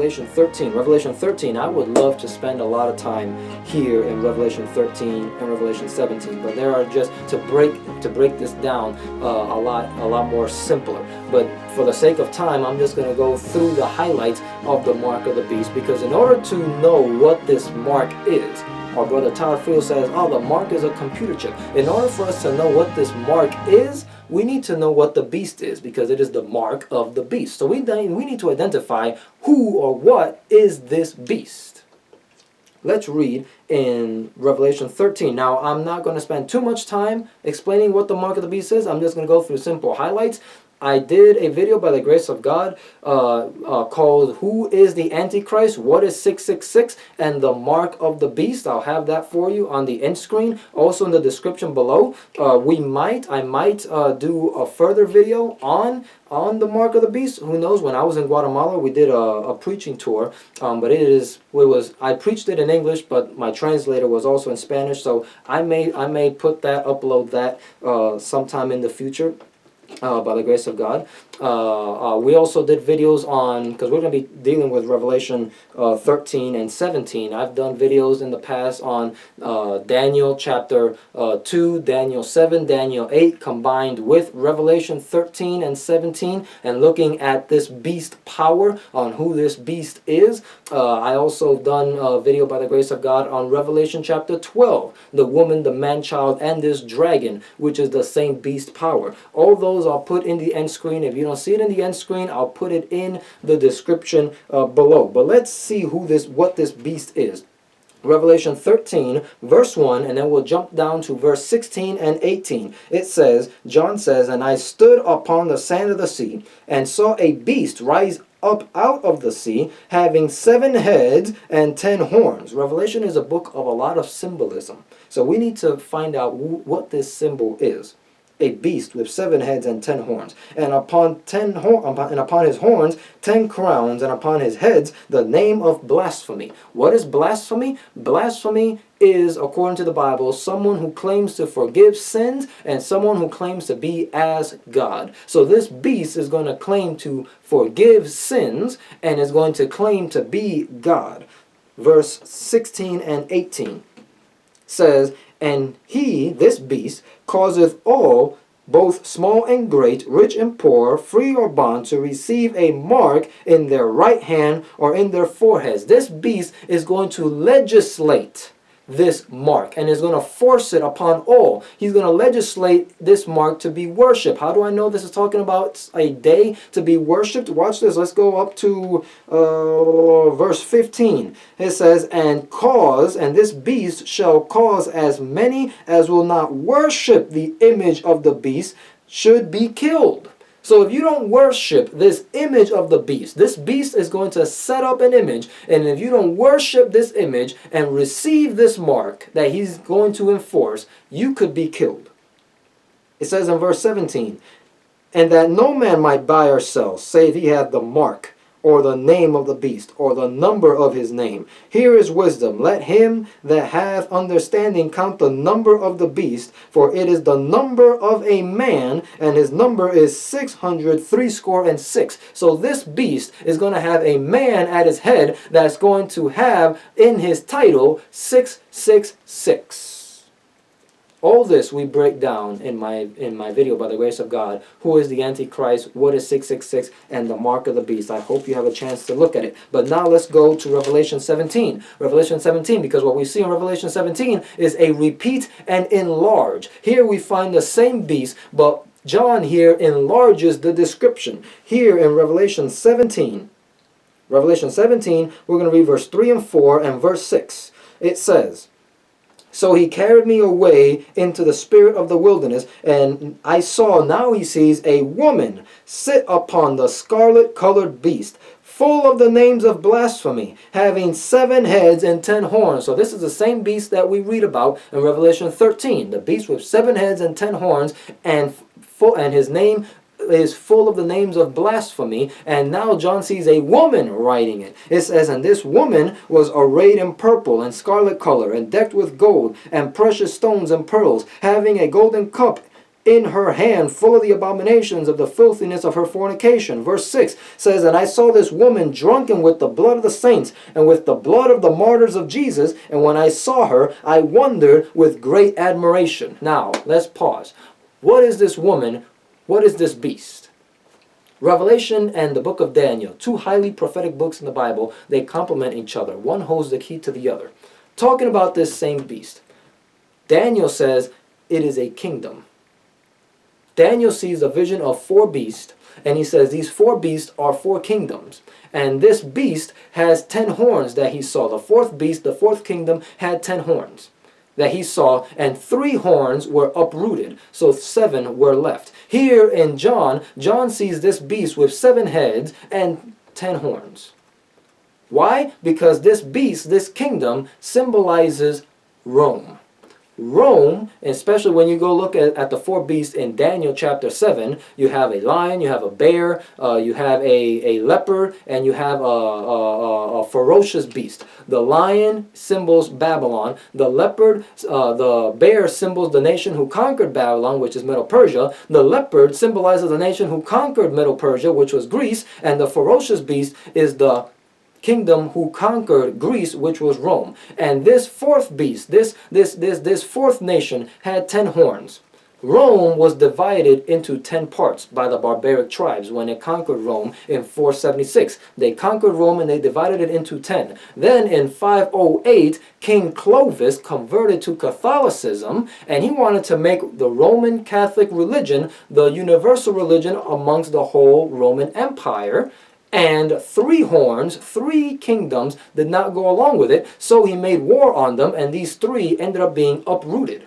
Revelation 13. Revelation 13, I would love to spend a lot of time here in Revelation 13 and Revelation 17, but there are just to break this down a lot more simpler. But for the sake of time, I'm just going to go through the highlights of the mark of the beast, because in order to know what this mark is, our brother Todd Field says, oh, the mark is a computer chip. In order for us to know what this mark is, we need to know what the beast is, because it is the mark of the beast. So we need to identify who or what is this beast. Let's read in Revelation 13. Now, I'm not going to spend too much time explaining what the mark of the beast is. I'm just going to go through simple highlights. I did a video by the grace of God called Who is the Antichrist? What is 666? And the mark of the beast. I'll have that for you on the end screen. Also in the description below. I might do a further video on the mark of the beast. Who knows? When I was in Guatemala, we did a preaching tour. But I preached it in English, but my translator was also in Spanish. So I may upload that sometime in the future. By the grace of God. We also did videos on, because we're going to be dealing with Revelation 13 and 17. I've done videos in the past on Daniel chapter 2, Daniel 7, Daniel 8, combined with Revelation 13 and 17, and looking at this beast power, on who this beast is. I also done a video by the grace of God on Revelation chapter 12, the woman, the man-child, and this dragon, which is the same beast power. All those I'll put in the end screen. If you don't see it in the end screen, I'll put it in the description below. But let's see what this beast is. Revelation 13, verse 1, and then we'll jump down to verse 16 and 18. It says, John says, and I stood upon the sand of the sea, and saw a beast rise up out of the sea, having 7 heads and 10 horns. Revelation is a book of a lot of symbolism. So we need to find out what this symbol is. A beast with 7 heads and 10 horns, and upon his horns 10 crowns, and upon his heads the name of blasphemy. What is blasphemy? Blasphemy is, according to the Bible, someone who claims to forgive sins and someone who claims to be as God. So this beast is going to claim to forgive sins and is going to claim to be God. Verse 16 and 18 says, and he, this beast, causeth all, both small and great, rich and poor, free or bond, to receive a mark in their right hand or in their foreheads. This beast is going to legislate this mark and is going to force it upon all. He's going to legislate this mark to be worshipped. How do I know this is talking about a day to be worshipped? Watch this. Let's go up to verse 15. It says, and this beast shall cause as many as will not worship the image of the beast should be killed. So if you don't worship this image of the beast, this beast is going to set up an image, and if you don't worship this image and receive this mark that he's going to enforce, you could be killed. It says in verse 17, and that no man might buy or sell, save he had the mark, or the name of the beast, or the number of his name. Here is wisdom. Let him that hath understanding count the number of the beast, for it is the number of a man, and his number is 666. So this beast is going to have a man at his head that's going to have in his title 666. All this we break down in my video by the grace of God. Who is the Antichrist? What is 666? And the mark of the beast. I hope you have a chance to look at it. But now let's go to Revelation 17. Revelation 17, because what we see in Revelation 17 is a repeat and enlarge. Here we find the same beast, but John here enlarges the description. Here in Revelation 17, we're going to read verse 3 and 4 and verse 6. It says, so he carried me away into the spirit of the wilderness, and I saw, now he sees, a woman sit upon the scarlet-colored beast, full of the names of blasphemy, having 7 heads and 10 horns. So this is the same beast that we read about in Revelation 13. The beast with 7 heads and 10 horns, and his name is full of the names of blasphemy. And now John sees a woman writing it. It says, and this woman was arrayed in purple and scarlet color, and decked with gold and precious stones and pearls, having a golden cup in her hand full of the abominations of the filthiness of her fornication. Verse 6 says, and I saw this woman drunken with the blood of the saints and with the blood of the martyrs of Jesus, and when I saw her, I wondered with great admiration. Now, let's pause. What is this woman? What is this beast? Revelation and the book of Daniel, two highly prophetic books in the Bible, they complement each other. One holds the key to the other. Talking about this same beast, Daniel says it is a kingdom. Daniel sees a vision of four beasts, and he says these four beasts are four kingdoms. And this beast has 10 horns that he saw. The fourth beast, the fourth kingdom, had 10 horns that he saw, and 3 horns were uprooted, so 7 were left. Here in John, John sees this beast with 7 heads and 10 horns. Why? Because this beast, this kingdom, symbolizes Rome. Rome, especially when you go look at the 4 beasts in Daniel chapter 7, you have a lion, you have a bear, you have a leopard, and you have a ferocious beast. The lion symbols Babylon. The leopard, the bear symbols the nation who conquered Babylon, which is Middle Persia. The leopard symbolizes the nation who conquered Middle Persia, which was Greece. And the ferocious beast is the kingdom who conquered Greece, which was Rome. And this fourth beast, this fourth nation had 10 horns. Rome was divided into 10 parts by the barbaric tribes when it conquered Rome in 476. They conquered Rome and they divided it into 10. Then in 508, King Clovis converted to Catholicism, and he wanted to make the Roman Catholic religion the universal religion amongst the whole Roman Empire. And 3 horns, 3 kingdoms did not go along with it, so he made war on them, and these 3 ended up being uprooted,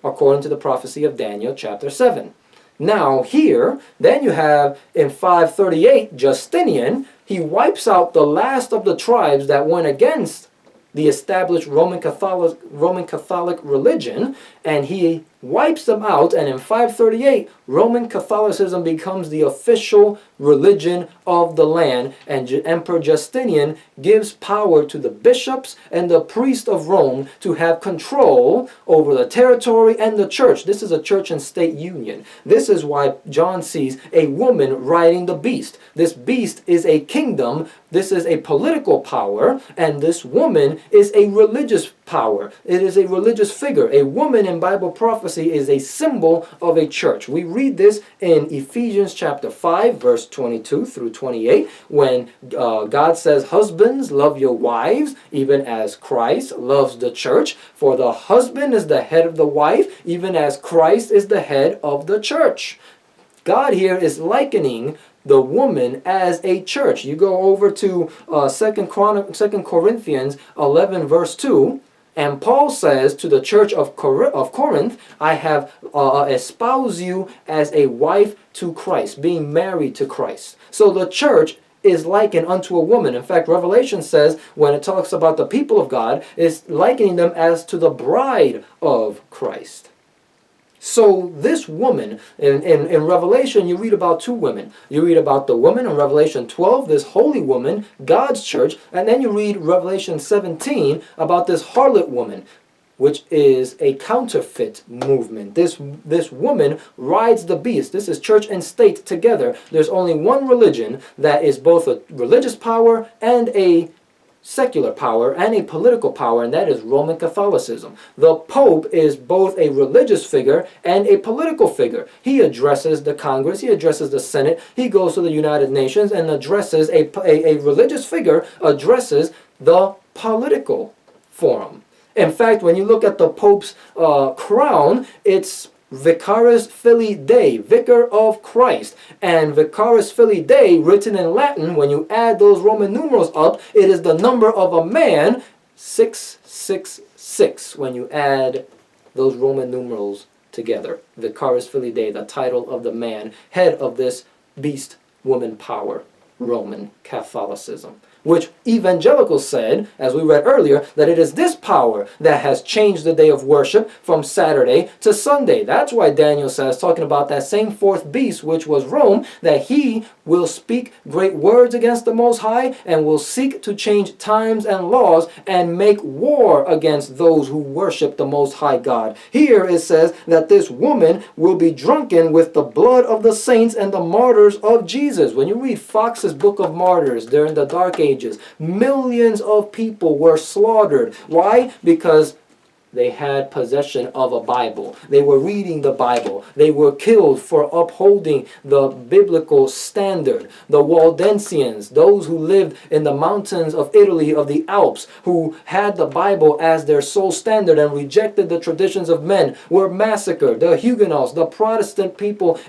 according to the prophecy of Daniel chapter 7. Now here, then you have in 538, Justinian, he wipes out the last of the tribes that went against the established Roman Catholic religion, and he wipes them out, and in 538 Roman Catholicism becomes the official religion of the land, and Emperor Justinian gives power to the bishops and the priests of Rome to have control over the territory and the church. This is a church and state union. This is why John sees a woman riding the beast. This beast is a kingdom, this is a political power, and this woman is a religious power. It is a religious figure. A woman in Bible prophecy is a symbol of a church. We read this in Ephesians chapter 5, verse 22 through 28, when God says, husbands, love your wives, even as Christ loves the church. For the husband is the head of the wife, even as Christ is the head of the church. God here is likening the woman as a church. You go over to 2 Corinthians 11, verse 2, and Paul says to the church of Corinth, I have espoused you as a wife to Christ, being married to Christ. So the church is likened unto a woman. In fact, Revelation says, when it talks about the people of God, it's likening them as to the bride of Christ. So this woman, in Revelation, you read about 2 women. You read about the woman in Revelation 12, this holy woman, God's church, and then you read Revelation 17 about this harlot woman, which is a counterfeit movement. This woman rides the beast. This is church and state together. There's only one religion that is both a religious power and a secular power and a political power, and that is Roman Catholicism. The Pope is both a religious figure and a political figure. He addresses the Congress, he addresses the Senate, he goes to the United Nations and addresses a religious figure, addresses the political forum. In fact, when you look at the Pope's crown, it's Vicaris Filii Dei, Vicar of Christ. And Vicaris Filii Dei, written in Latin, when you add those Roman numerals up, it is the number of a man, 666, when you add those Roman numerals together. Vicaris Filii Dei, the title of the man, head of this beast woman power, Roman Catholicism. which evangelicals said, as we read earlier, that it is this power that has changed the day of worship from Saturday to Sunday. That's why Daniel says, talking about that same fourth beast, which was Rome, that he will speak great words against the Most High and will seek to change times and laws and make war against those who worship the Most High God. Here it says that this woman will be drunken with the blood of the saints and the martyrs of Jesus. When you read Fox's Book of Martyrs during the Dark Ages, millions of people were slaughtered. Why? Because they had possession of a Bible. They were reading the Bible. They were killed for upholding the biblical standard. The Waldensians, those who lived in the mountains of Italy, of the Alps, who had the Bible as their sole standard and rejected the traditions of men, were massacred. The Huguenots, the Protestant people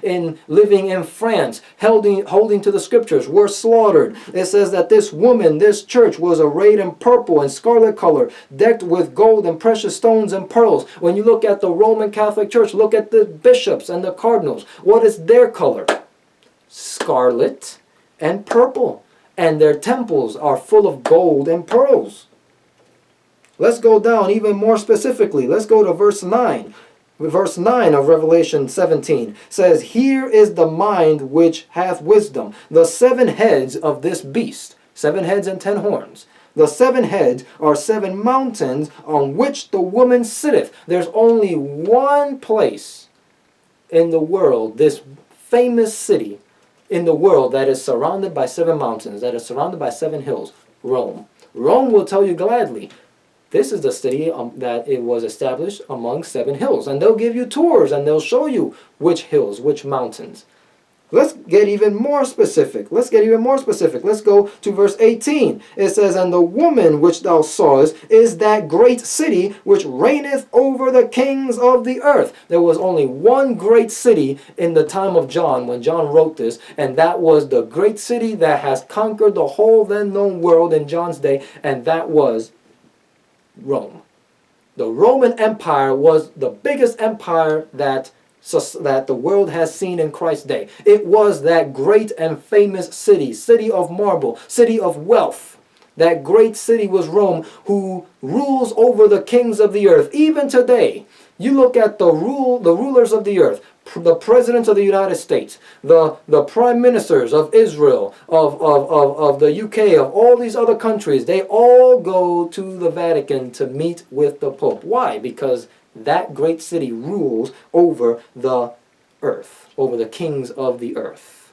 living in France, holding to the scriptures, were slaughtered. It says that this woman, this church, was arrayed in purple and scarlet color, decked with gold and precious stones and pearls. When you look at the Roman Catholic Church, look at the bishops and the cardinals. What is their color? Scarlet and purple. And their temples are full of gold and pearls. Let's go down even more specifically. Let's go to verse 9. Verse 9 of Revelation 17 says, "Here is the mind which hath wisdom. The 7 heads of this beast," 7 heads and 10 horns. "The 7 heads are 7 mountains on which the woman sitteth." There's only one place in the world, this famous city in the world, that is surrounded by 7 mountains, that is surrounded by 7 hills: Rome. Rome will tell you gladly, this is the city that it was established among 7 hills. And they'll give you tours and they'll show you which hills, which mountains. Let's get even more specific. Let's go to verse 18. It says, "And the woman which thou sawest is that great city which reigneth over the kings of the earth." There was only one great city in the time of John, when John wrote this, and that was the great city that has conquered the whole then known world in John's day, and that was Rome. The Roman Empire was the biggest empire that the world has seen in Christ's day. It was that great and famous city, city of marble, city of wealth. That great city was Rome, who rules over the kings of the earth. Even today, you look at the rulers of the earth, the presidents of the United States, the prime ministers of Israel, of the UK, of all these other countries, they all go to the Vatican to meet with the Pope. Why? Because that great city rules over the earth, over the kings of the earth.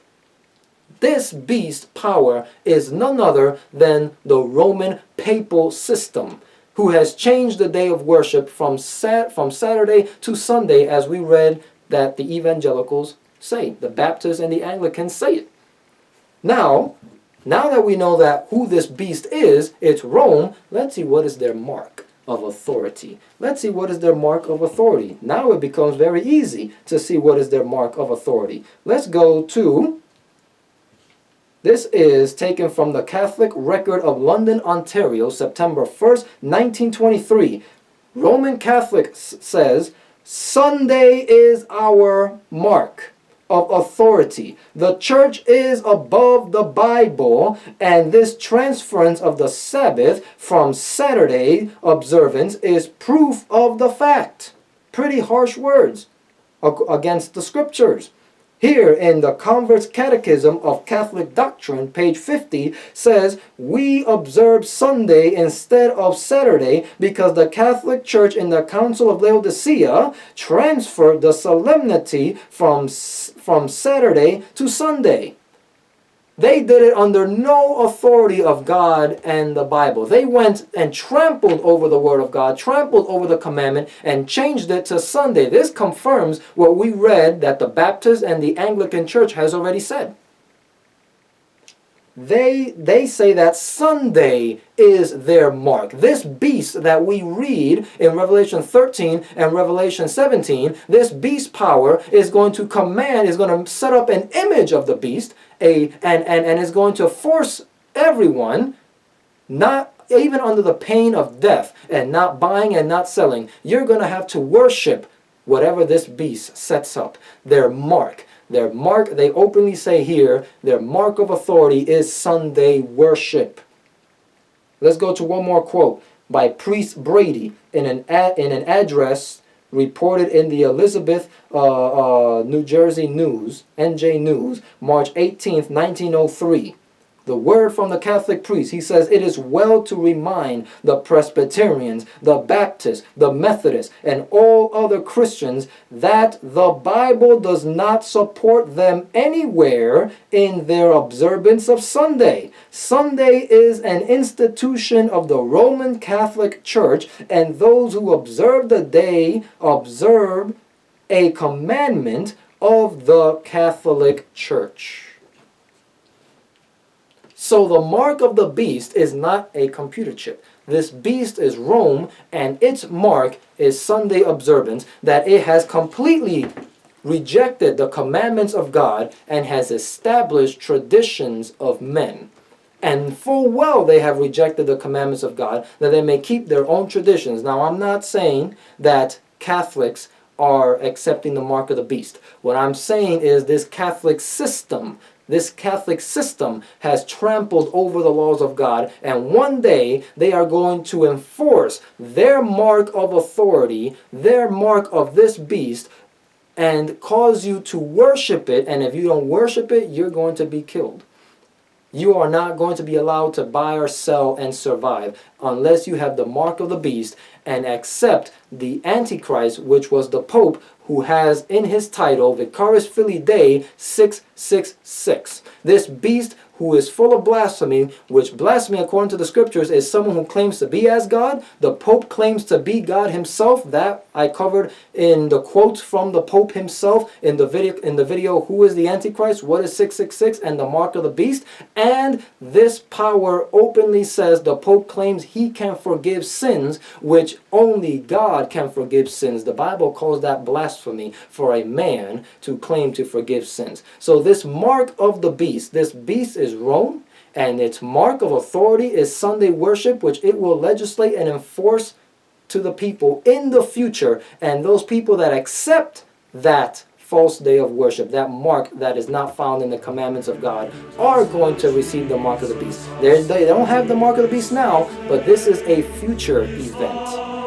This beast power is none other than the Roman papal system, who has changed the day of worship from Saturday to Sunday, as we read that the evangelicals say. The Baptists and the Anglicans say it. Now that we know that who this beast is, it's Rome, let's see what is their mark of authority. Let's see what is their mark of authority. Now it becomes very easy to see what is their mark of authority. Let's go to, this is taken from the Catholic Record of London, Ontario, September 1st, 1923. Roman Catholic says, "Sunday is our mark of authority. The church is above the Bible, and this transference of the Sabbath from Saturday observance is proof of the fact." Pretty harsh words against the scriptures. Here in the Convert's Catechism of Catholic Doctrine, page 50, says, "We observe Sunday instead of Saturday because the Catholic Church in the Council of Laodicea transferred the solemnity from Saturday to Sunday." They did it under no authority of God and the Bible. They went and trampled over the Word of God, trampled over the commandment, and changed it to Sunday. This confirms what we read that the Baptist and the Anglican Church has already said. They say that Sunday is their mark. This beast that we read in Revelation 13 and Revelation 17, this beast power is going to command, is going to set up an image of the beast, and is going to force everyone, not even under the pain of death, and not buying and not selling. You're going to have to worship whatever this beast sets up. Their mark, they openly say here, their mark of authority is Sunday worship. Let's go to one more quote by Priest Brady in an address reported in the Elizabeth, New Jersey News, NJ News, March 18th, 1903. The word from the Catholic priest, he says, "It is well to remind the Presbyterians, the Baptists, the Methodists, and all other Christians that the Bible does not support them anywhere in their observance of Sunday. Sunday is an institution of the Roman Catholic Church, and those who observe the day observe a commandment of the Catholic Church." So the mark of the beast is not a computer chip. This beast is Rome, and its mark is Sunday observance, that it has completely rejected the commandments of God and has established traditions of men. And full well they have rejected the commandments of God, that they may keep their own traditions. Now, I'm not saying that Catholics are accepting the mark of the beast. What I'm saying is this Catholic system has trampled over the laws of God, and one day they are going to enforce their mark of authority, their mark of this beast, and cause you to worship it, and if you don't worship it, you're going to be killed. You are not going to be allowed to buy or sell and survive unless you have the mark of the beast and accept the Antichrist, which was the Pope, who has in his title Vicarius Filii Dei 666. This beast who is full of blasphemy, which blasphemy according to the scriptures is someone who claims to be as God. The Pope claims to be God himself. That I covered in the quotes from the Pope himself in the video Who is the Antichrist? What is 666? And the mark of the beast. And this power openly says the Pope claims he can forgive sins, which only God can forgive sins. The Bible calls that blasphemy for a man to claim to forgive sins. So this mark of the beast, this beast is Rome, and its mark of authority is Sunday worship, which it will legislate and enforce to the people in the future. And those people that accept that false day of worship, that mark that is not found in the commandments of God, are going to receive the mark of the beast. They don't have the mark of the beast now, but this is a future event.